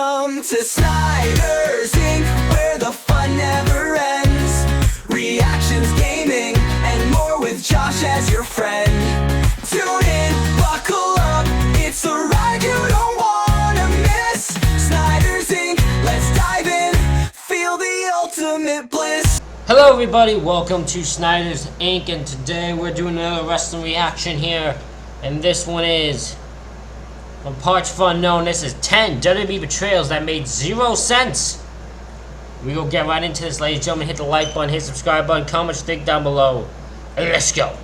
Welcome to Snyder's Inc., where the fun never ends. Reactions, gaming, and more with Josh as your friend. Tune in, buckle up, it's a ride you don't wanna miss. Snyder's Inc., let's dive in, feel the ultimate bliss. Hello everybody, welcome to Snyder's Inc., and today we're doing another wrestling reaction here, and this one is, from parts for unknown, this is 10 WWE Betrayals that made 0 cents. We will get right into this, ladies and gentlemen. Hit the like button, hit the subscribe button, comment, stick down below, and let's go.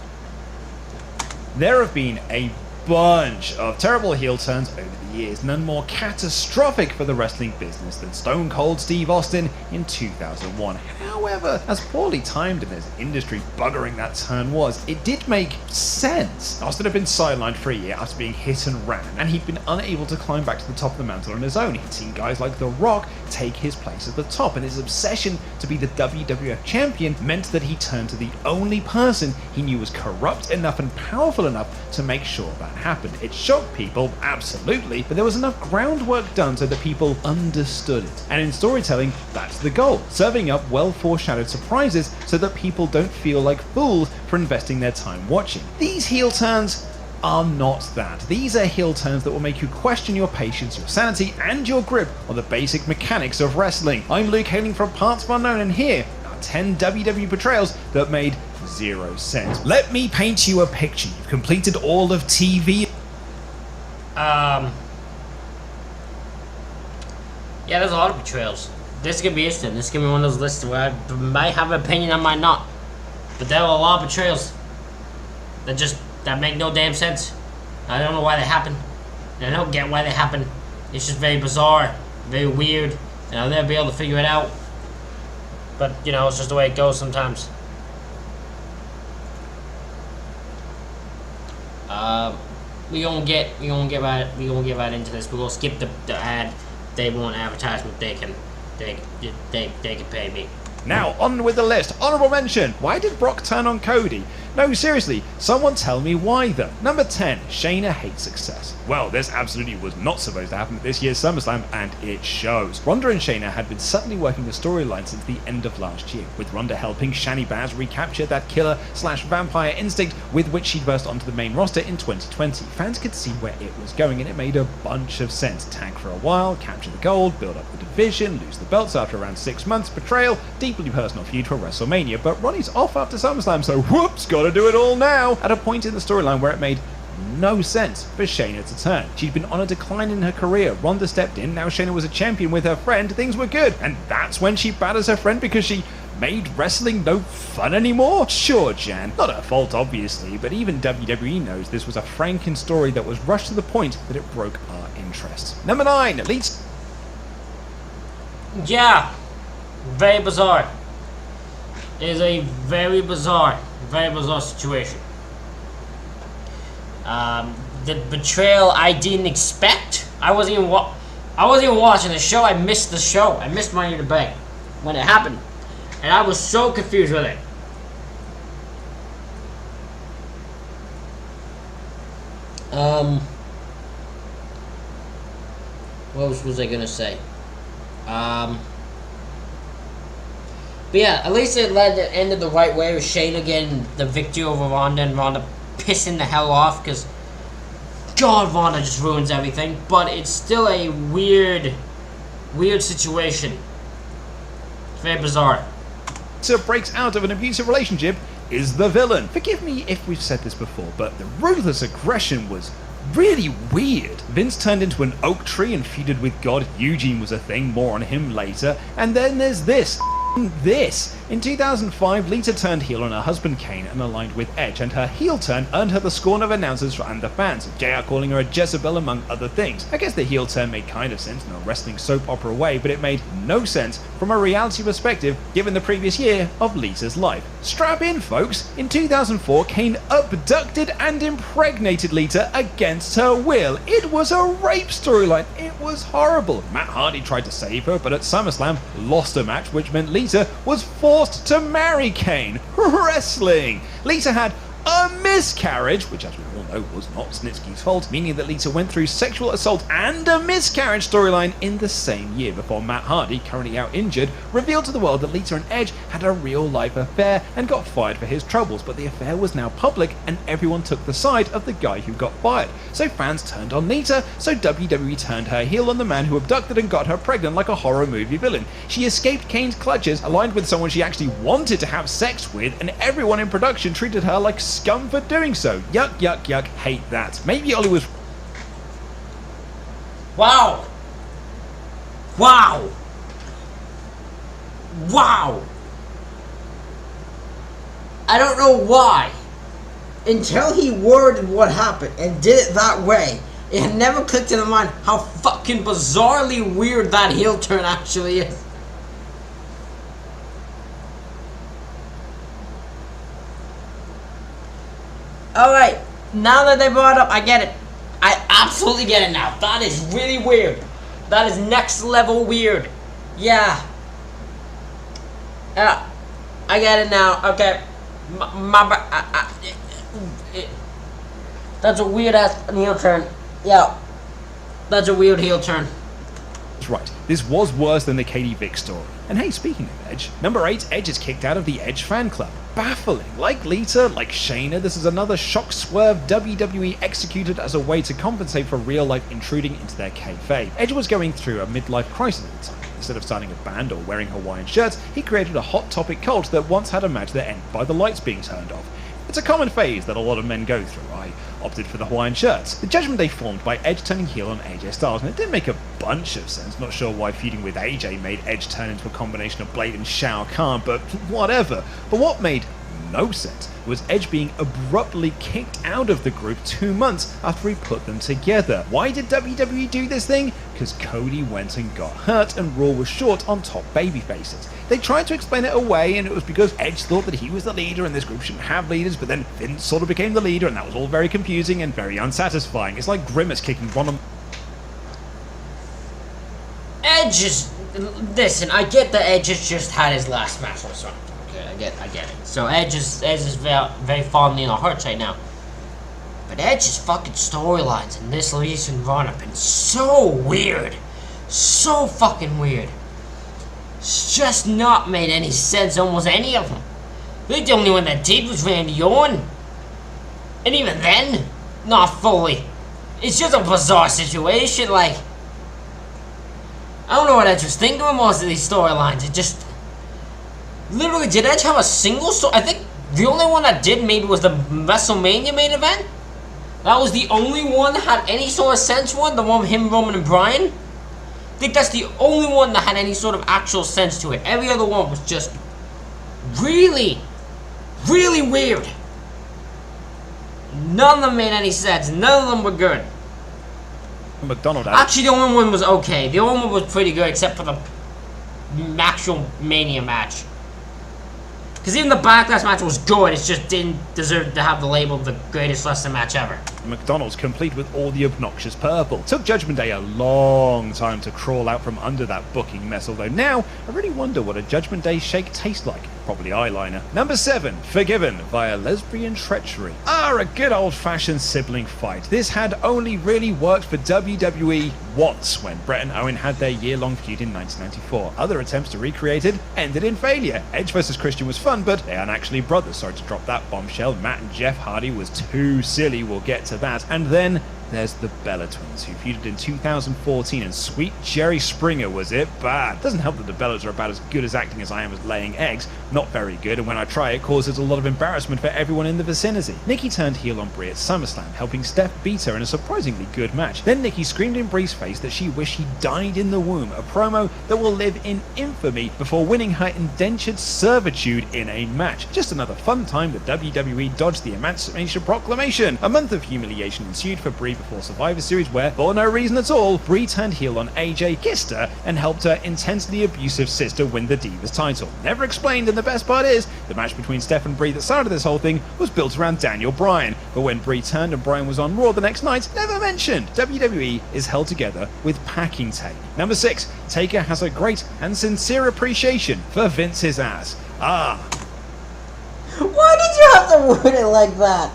There have been a bunch of terrible heel turns over the years, none more catastrophic for the wrestling business than Stone Cold Steve Austin in 2001. However, as poorly timed and as industry buggering that turn was, it did make sense. Austin had been sidelined for a year after being hit and ran, and he'd been unable to climb back to the top of the mountain on his own. He'd seen guys like The Rock take his place at the top, and his obsession to be the WWF champion meant that he turned to the only person he knew was corrupt enough and powerful enough to make sure that happened. It shocked people, absolutely, but there was enough groundwork done so that people understood it. And in storytelling, that's the goal, serving up well foreshadowed surprises so that people don't feel like fools for investing their time watching. These heel turns are not that. These are heel turns that will make you question your patience, your sanity, and your grip on the basic mechanics of wrestling. I'm Luke, hailing from Parts of Unknown, and here are 10 WWE Betrayals that made 0 cents. Let me paint you a picture. You've completed all of TV. Yeah, there's a lot of betrayals. This is gonna be interesting. This is gonna be one of those lists where I might have an opinion, I might not. But there are a lot of betrayals that make no damn sense. I don't know why they happen. I don't get why they happen. It's just very bizarre, very weird, and I'll never be able to figure it out. But you know, it's just the way it goes sometimes. We gonna get right into this. We're gonna skip the ad. They want advertisement. They can pay me. Now, on with the list. Honorable mention. Why did Brock turn on Cody? No, seriously, someone tell me why though. Number 10, Shayna hates success. Well, this absolutely was not supposed to happen at this year's SummerSlam, and it shows. Ronda and Shayna had been subtly working the storyline since the end of last year, with Ronda helping Shani Baz recapture that killer/vampire instinct with which she burst onto the main roster in 2020. Fans could see where it was going, and it made a bunch of sense. Tag for a while, capture the gold, build up the division, lose the belts after around 6 months, betrayal, deeply personal feud for WrestleMania, but Ronnie's off after SummerSlam, so whoops, gotta do it all now, at a point in the storyline where it made no sense for Shayna to turn. She'd been on a decline in her career. Ronda stepped in, now Shayna was a champion with her friend, things were good, and that's when she batters her friend because she made wrestling no fun anymore? Sure, Jan, not her fault obviously, but even WWE knows this was a Franken story that was rushed to the point that it broke our interest. Number 9, Lita. Yeah, very bizarre. It is a very bizarre situation. The betrayal I didn't expect. I wasn't even watching the show. I missed the show. I missed Money in the Bank when it happened, and I was so confused with it. What was I gonna say? But yeah, at least it ended the right way with Shayna getting the victory over Ronda and Ronda pissing the hell off because God, Ronda just ruins everything. But it's still a weird situation. It's very bizarre. So breaks out of an abusive relationship, is the villain. Forgive me if we've said this before, but the ruthless aggression was really weird. Vince turned into an oak tree and feuded with God. Eugene was a thing, more on him later. And then there's this. In 2005, Lita turned heel on her husband Kane and aligned with Edge, and her heel turn earned her the scorn of announcers and the fans, JR calling her a Jezebel among other things. I guess the heel turn made kind of sense in a wrestling soap opera way, but it made no sense from a reality perspective given the previous year of Lita's life. Strap in, folks. In 2004, Kane abducted and impregnated Lita against her will. It was a rape storyline. It was horrible. Matt Hardy tried to save her, but at SummerSlam lost a match, which meant Lita was forced to marry Kane. Wrestling. Lita had a miscarriage, which as we all although it was not Snitsky's fault, meaning that Lita went through sexual assault and a miscarriage storyline in the same year before Matt Hardy, currently out injured, revealed to the world that Lita and Edge had a real-life affair and got fired for his troubles, but the affair was now public and everyone took the side of the guy who got fired. So fans turned on Lita, so WWE turned her heel on the man who abducted and got her pregnant like a horror movie villain. She escaped Kane's clutches, aligned with someone she actually wanted to have sex with, and everyone in production treated her like scum for doing so. Yuck, yuck, yuck, hate that. Maybe Ollie was... Wow! Wow! Wow! I don't know why. Until he worded what happened and did it that way, it had never clicked in my mind how fucking bizarrely weird that heel turn actually is. Alright, now that they brought it up, I get it. I absolutely get it now. That is really weird. That is next level weird. Yeah. I get it now. Okay. That's a weird ass heel turn. Yeah. That's a weird heel turn. Right, this was worse than the Katie Vick story. And hey, speaking of Edge, number 8, Edge is kicked out of the Edge fan club. Baffling. Like Lita, like Shayna, this is another shock swerve WWE executed as a way to compensate for real life intruding into their kayfabe. Edge was going through a midlife crisis at the time. Instead of starting a band or wearing Hawaiian shirts, he created a hot topic cult that once had a match that ended by the lights being turned off. It's a common phase that a lot of men go through. I opted for the Hawaiian shirts. The Judgment Day formed by Edge turning heel on AJ Styles, and it did make a bunch of sense. Not sure why feuding with AJ made Edge turn into a combination of Blade and Shao Kahn, but whatever. But what made no sense was Edge being abruptly kicked out of the group 2 months after he put them together. Why did WWE do this thing? Because Cody went and got hurt and Raw was short on top babyfaces. They tried to explain it away, and it was because Edge thought that he was the leader and this group shouldn't have leaders, but then Vince sort of became the leader, and that was all very confusing and very unsatisfying. It's like Grimace kicking Ron. Edge is... Listen, I get that Edge has just had his last match or something. Okay, I get it. So Edge is very, very fondly in our hearts right now. But Edge's fucking storylines in this recent run have been so weird. So fucking weird. It's just not made any sense, almost any of them. I think the only one that did was Randy Orton. And even then, not fully. It's just a bizarre situation, like... I don't know what Edge was thinking with most of these storylines. It just... Literally, did Edge have a single story? I think the only one that did maybe was the WrestleMania main event. That was the only one that had any sort of sense one. The one with him, Roman, and Bryan. I think that's the only one that had any sort of actual sense to it. Every other one was just really, really weird. None of them made any sense. None of them were good. McDonald Actually, the only one was okay. The only one was pretty good, except for the actual Mania match. Because even the Backlash match was good, it just didn't deserve to have the label of the greatest wrestling match ever. McDonald's, complete with all the obnoxious purple. Took Judgment Day a long time to crawl out from under that booking mess, although now I really wonder what a Judgment Day shake tastes like. Probably eyeliner. Number 7, Forgiven via lesbian treachery. A good old-fashioned sibling fight. This had only really worked for WWE once, when Bret and Owen had their year-long feud in 1994. Other attempts to recreate it ended in failure. Edge vs Christian was fun, but they aren't actually brothers. Sorry to drop that bombshell. Matt and Jeff Hardy was too silly, we'll get to that. And then there's the Bella Twins, who feuded in 2014, and sweet Jerry Springer was it bad. Doesn't help that the Bellas are about as good as acting as I am as laying eggs. Not very good, and when I try it causes a lot of embarrassment for everyone in the vicinity. Nikki turned heel on Brie at SummerSlam, helping Steph beat her in a surprisingly good match. Then Nikki screamed in Brie's face that she wished he died in the womb, a promo that will live in infamy, before winning her indentured servitude in a match. Just another fun time that WWE dodged the Emancipation Proclamation. A month of humiliation ensued for Brie before Survivor Series, where, for no reason at all, Brie turned heel on AJ, kissed her, and helped her intensely abusive sister win the Divas title. Never explained, and the best part is, the match between Steph and Brie that started this whole thing was built around Daniel Bryan, but when Brie turned and Bryan was on Raw the next night, never mentioned. WWE is held together with packing tape. Number 6, Taker has a great and sincere appreciation for Vince's ass. Why did you have to word it like that?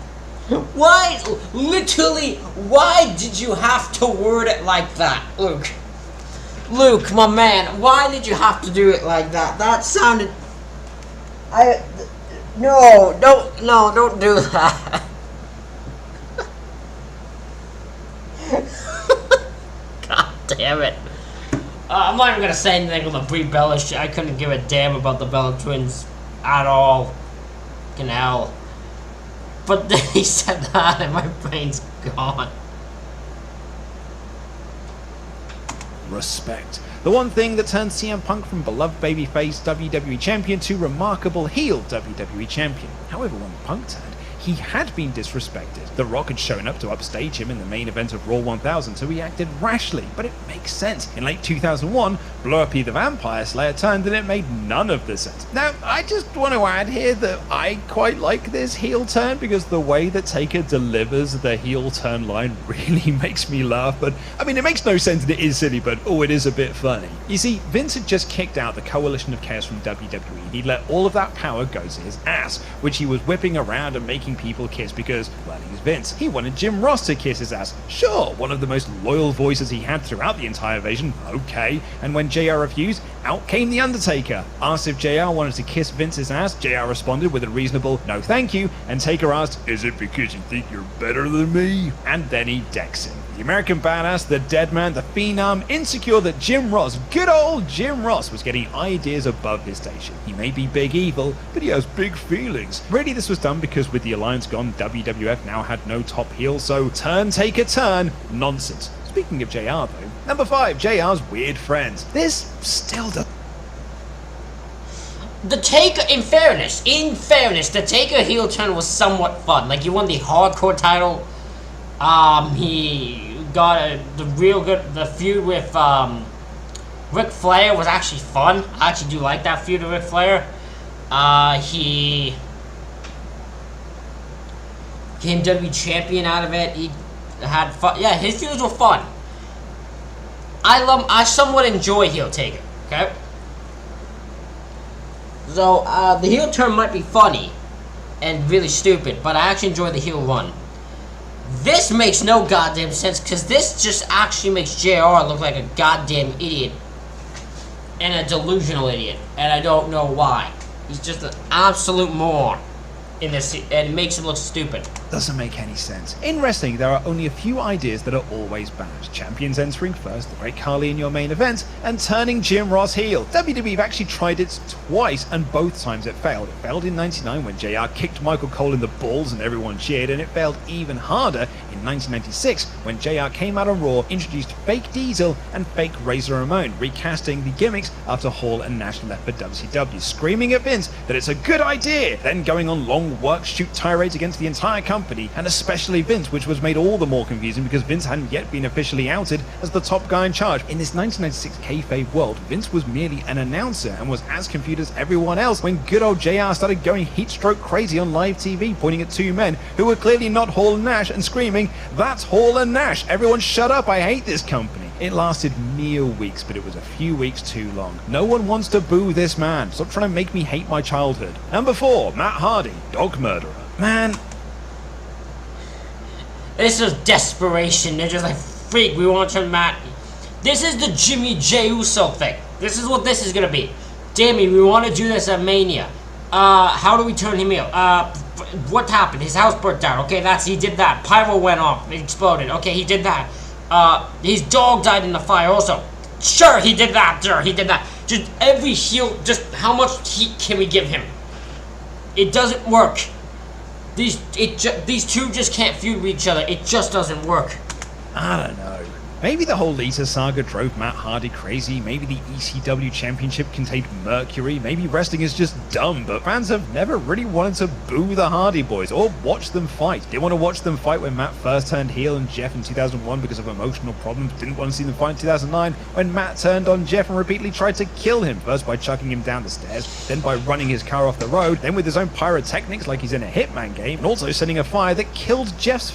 Why, literally, why did you have to word it like that, Luke? Luke, my man, why did you have to do it like that? That sounded... No, don't do that. God damn it. I'm not even gonna say anything on the Brie Bella shit. I couldn't give a damn about the Bella twins at all. Fucking hell. But then he said that and my brain's gone. Respect. The one thing that turned CM Punk from beloved babyface WWE Champion to remarkable heel WWE Champion. However, when Punk turned, he had been disrespected. The Rock had shown up to upstage him in the main event of Raw 1000, so he acted rashly, but it makes sense. In late 2001, Blow Up the Vampire Slayer turned and it made none of the sense. Now, I just want to add here that I quite like this heel turn because the way that Taker delivers the heel turn line really makes me laugh, but I mean, it makes no sense and it is silly, but oh, it is a bit funny. You see, Vince had just kicked out the Coalition of Chaos from WWE. He'd let all of that power go to his ass, which he was whipping around and making people kiss because, well, he's Vince. He wanted Jim Ross to kiss his ass. Sure, one of the most loyal voices he had throughout the entire invasion. Okay. And when JR refused, out came The Undertaker. Asked if JR wanted to kiss Vince's ass, JR responded with a reasonable no thank you, and Taker asked, is it because you think you're better than me? And then he decks him. The American Badass, the Dead Man, the Phenom, insecure that Jim Ross, good old Jim Ross, was getting ideas above his station. He may be big evil, but he has big feelings. Really, this was done because with the alliance gone, WWF now had no top heel, so turn, Taker, turn, nonsense. Speaking of JR though, number 5, JR's weird friends. This still does. The Taker, in fairness, the Taker heel turn was somewhat fun. Like, he won the hardcore title. He got the feud with, Ric Flair was actually fun. I actually do like that feud with Ric Flair. He became WWE champion out of it. He had fun. Yeah, his feuds were fun. I somewhat enjoy heel Taker, okay? So, the heel turn might be funny and really stupid, but I actually enjoy the heel run. This makes no goddamn sense, because this just actually makes JR look like a goddamn idiot. And a delusional idiot. And I don't know why. He's just an absolute moron in this, and it makes him look stupid. Doesn't make any sense. In wrestling, there are only a few ideas that are always bad. Champions entering first, the Great Khali in your main event, and turning Jim Ross heel. WWE have actually tried it twice, and both times it failed. It failed in '99 when JR kicked Michael Cole in the balls and everyone cheered, and it failed even harder in 1996 when JR came out on Raw, introduced fake Diesel and fake Razor Ramon, recasting the gimmicks after Hall and Nash left for WCW, screaming at Vince that it's a good idea, then going on long work-shoot tirades against the entire company, and especially Vince, which was made all the more confusing because Vince hadn't yet been officially outed as the top guy in charge. In this 1996 kayfabe world, Vince was merely an announcer and was as confused as everyone else when good old JR started going heatstroke crazy on live TV, pointing at two men who were clearly not Hall and Nash and screaming, "That's Hall and Nash! Everyone shut up, I hate this company!" It lasted mere weeks, but it was a few weeks too long. No one wants to boo this man. Stop trying to make me hate my childhood. Number 4, Matt Hardy, Dog Murderer. Man, this is desperation. They're just like, freak, we want to turn Matt. This is the Jimmy J. Uso thing. This is what this is gonna be. Damn it, we want to do this at Mania. How do we turn him heel? What happened? His house burnt down. Okay, he did that. Pyro went off. It exploded. Okay, he did that. His dog died in the fire also. Sure, he did that. Sure, he did that. Just every heel, just how much heat can we give him? It doesn't work. These two just can't feud with each other. It just doesn't work. I don't know. Maybe the whole Lita saga drove Matt Hardy crazy. Maybe the ECW championship contained Mercury. Maybe wrestling is just dumb, but fans have never really wanted to boo the Hardy Boys or watch them fight. Didn't want to watch them fight when Matt first turned heel on Jeff in 2001 because of emotional problems. Didn't want to see them fight in 2009 when Matt turned on Jeff and repeatedly tried to kill him, first by chucking him down the stairs, then by running his car off the road, then with his own pyrotechnics like he's in a Hitman game, and also setting a fire that killed Jeff's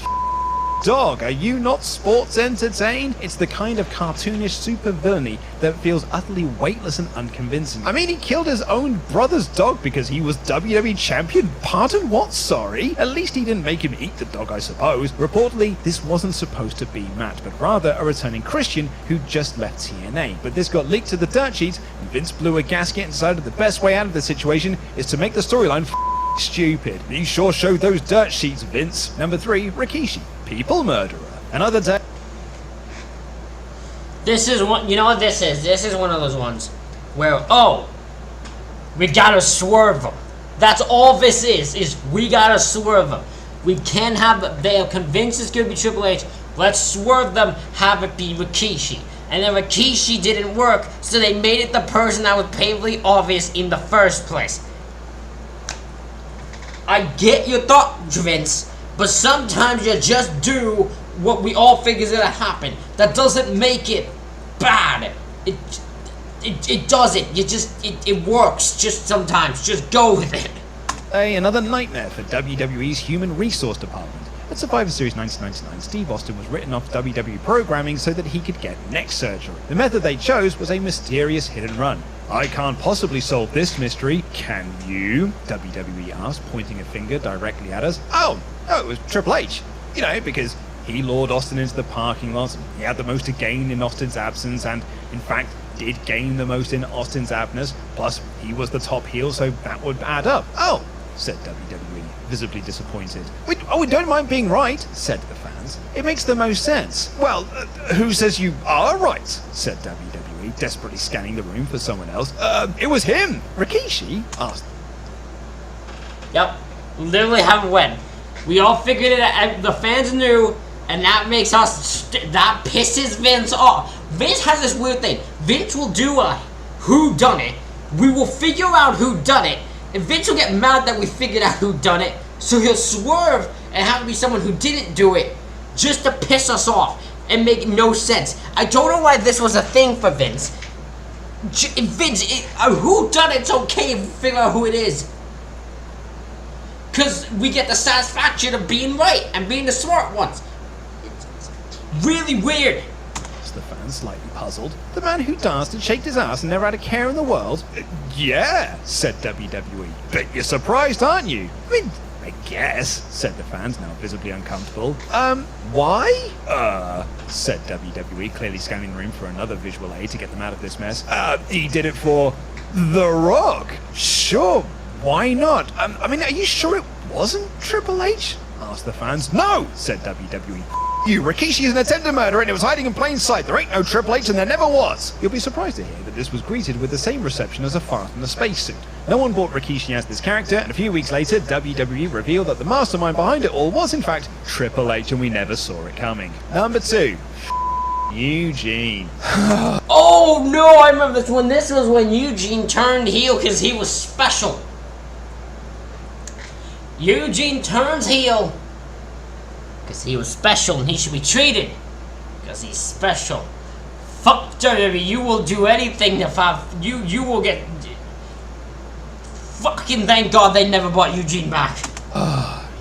dog. Are you not sports entertained? It's the kind of cartoonish super villainy that feels utterly weightless and unconvincing. I mean, he killed his own brother's dog because he was WWE champion. Pardon what? Sorry? At least he didn't make him eat the dog, I suppose. Reportedly, this wasn't supposed to be Matt, but rather a returning Christian who just left TNA. But this got leaked to the dirt sheets, and Vince blew a gasket and decided the best way out of the situation is to make the storyline stupid. You sure showed those dirt sheets, Vince. Number 3, Rikishi, people murderer. Another day. This is one. You know what this is? This is one of those ones where, oh, we gotta swerve them. That's all this is we gotta swerve them. We can't have, they are convinced it's gonna be Triple H. Let's swerve them, have it be Rikishi. And then Rikishi didn't work, so they made it the person that was painfully obvious in the first place. I get your thought, Vince, but sometimes you just do what we all figure is gonna happen. That doesn't make it bad. It doesn't. It works just sometimes. Just go with it. Another nightmare for WWE's Human Resource Department. At Survivor Series 1999, Steve Austin was written off WWE programming so that he could get neck surgery. The method they chose was a mysterious hit and run. I can't possibly solve this mystery, can you? WWE asked, pointing a finger directly at us. Oh, it was Triple H. You know, because he lured Austin into the parking lot, and he had the most to gain in Austin's absence, and in fact did gain the most in Austin's absence, plus he was the top heel, so that would add up. Oh, said WWE, visibly disappointed. We don't mind being right, said the fans. It makes the most sense. Well, who says you are right, said WWE, desperately scanning the room for someone else. It was him, Rikishi asked. Yep, literally how it went. We all figured it out, the fans knew, and that makes us, that pisses Vince off. Vince has this weird thing. Vince will do a whodunit. We will figure out who done it, and Vince will get mad that we figured out who done it, so he'll swerve and have it be someone who didn't do it, just to piss us off and make no sense. I don't know why this was a thing for Vince. Vince, who done it's okay if we figure out who it is. Because we get the satisfaction of being right and being the smart ones. It's really weird. The fans, slightly puzzled. The man who danced and shaked his ass and never had a care in the world? Yeah, said WWE. Bet you're surprised, aren't you? I mean, I guess, said the fans, now visibly uncomfortable. Why? Said WWE, clearly scanning the room for another visual aid to get them out of this mess. He did it for The Rock. Sure, why not? I mean, are you sure it wasn't Triple H? Asked the fans. No, said WWE. You, Rikishi is an attempted murderer and it was hiding in plain sight. There ain't no Triple H and there never was. You'll be surprised to hear that this was greeted with the same reception as a fart in a spacesuit. No one bought Rikishi as this character, and a few weeks later, WWE revealed that the mastermind behind it all was in fact Triple H, and we never saw it coming. Number 2. Eugene. Oh no, I remember this one. This was when Eugene turned heel because he was special. Eugene turns heel because he was special and he should be treated because he's special. Fuck WWE, you will do anything if you will get. Fucking thank God they never brought Eugene back.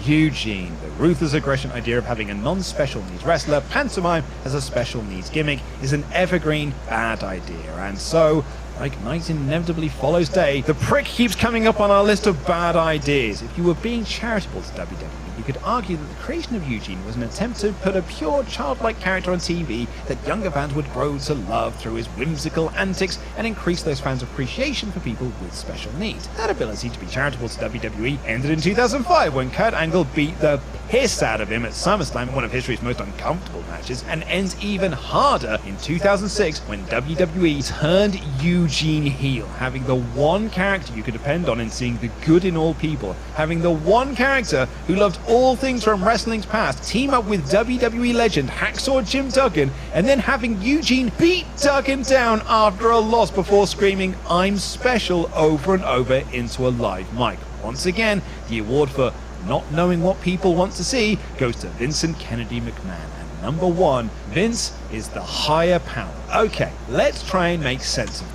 Eugene, the ruthless aggression idea of having a non-special needs wrestler pantomime as a special needs gimmick is an evergreen bad idea, and so, like night inevitably follows day, the prick keeps coming up on our list of bad ideas. If you were being charitable to WWE, you could argue that the creation of Eugene was an attempt to put a pure childlike character on TV that younger fans would grow to love through his whimsical antics and increase those fans' appreciation for people with special needs. That ability to be charitable to WWE ended in 2005 when Kurt Angle beat the piss out of him at SummerSlam, one of history's most uncomfortable matches, and ends even harder in 2006 when WWE turned Eugene heel, having the one character you could depend on in seeing the good in all people, having the one character who loved all things from wrestling's past, team up with WWE legend Hacksaw Jim Duggan, and then having Eugene beat Duggan down after a loss before screaming "I'm special" over and over into a live mic. Once again, the award for not knowing what people want to see goes to Vincent Kennedy McMahon. And number 1, Vince is the higher power. Okay, let's try and make sense of it.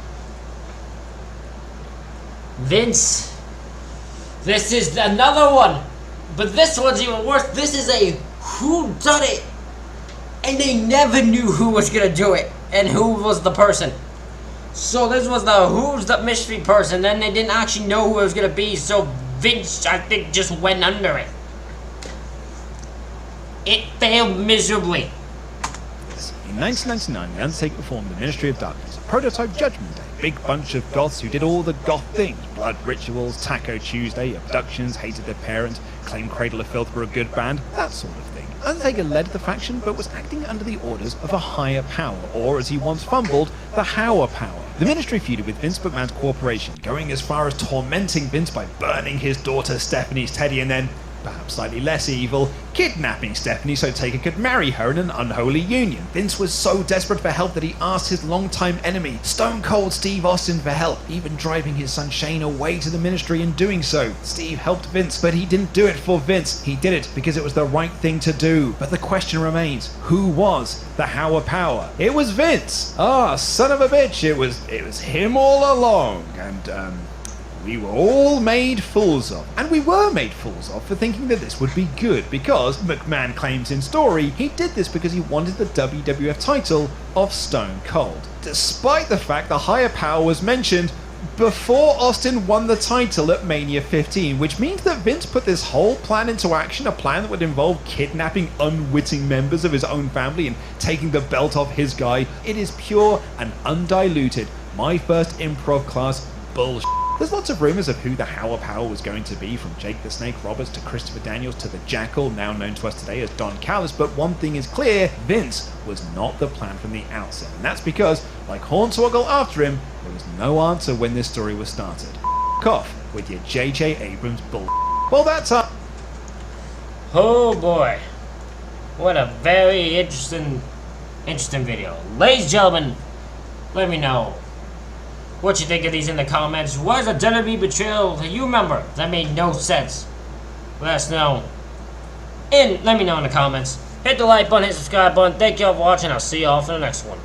Vince. This is another one. But this one's even worse. This is a whodunit and they never knew who was gonna do it and who was the person. So this was the who's the mystery person, then they didn't actually know who it was gonna be, so Vince, I think, just went under it. It failed miserably. In 1999, The Undertaker performed The Ministry of Darkness, a prototype Judgment Day. Big bunch of goths who did all the goth things. Blood rituals, Taco Tuesday, abductions, hated their parent, claimed Cradle of Filth were a good band, that sort of thing. Undertaker led the faction, but was acting under the orders of a higher power, or as he once fumbled, the Hauer Power. The Ministry feuded with Vince McMahon's corporation, going as far as tormenting Vince by burning his daughter Stephanie's teddy and then, perhaps slightly less evil, kidnapping Stephanie so Taker could marry her in an unholy union. Vince was so desperate for help that he asked his longtime enemy, Stone Cold Steve Austin, for help, even driving his son Shane away to the Ministry in doing so. Steve helped Vince, but he didn't do it for Vince. He did it because it was the right thing to do. But the question remains, who was the Hauer Power? It was Vince! Ah, son of a bitch, it was him all along. And, we were all made fools of. And we were made fools of for thinking that this would be good, because McMahon claims in story he did this because he wanted the WWF title of Stone Cold. Despite the fact the higher power was mentioned before Austin won the title at Mania 15, which means that Vince put this whole plan into action, a plan that would involve kidnapping unwitting members of his own family and taking the belt off his guy. It is pure and undiluted, my first improv class bullshit. There's lots of rumours of who the Hauer Power was going to be, from Jake the Snake Roberts to Christopher Daniels to the Jackal, now known to us today as Don Callis, but one thing is clear, Vince was not the plan from the outset, and that's because, like Hornswoggle after him, there was no answer when this story was started. Off with your J.J. Abrams bull. Well, that's up. Oh boy. What a very interesting video. Ladies and gentlemen, let me know what you think of these in the comments. Was a WWE betrayal that you remember that made no sense? Let us know. And let me know in the comments. Hit the like button, hit the subscribe button. Thank you all for watching. I'll see you all for the next one.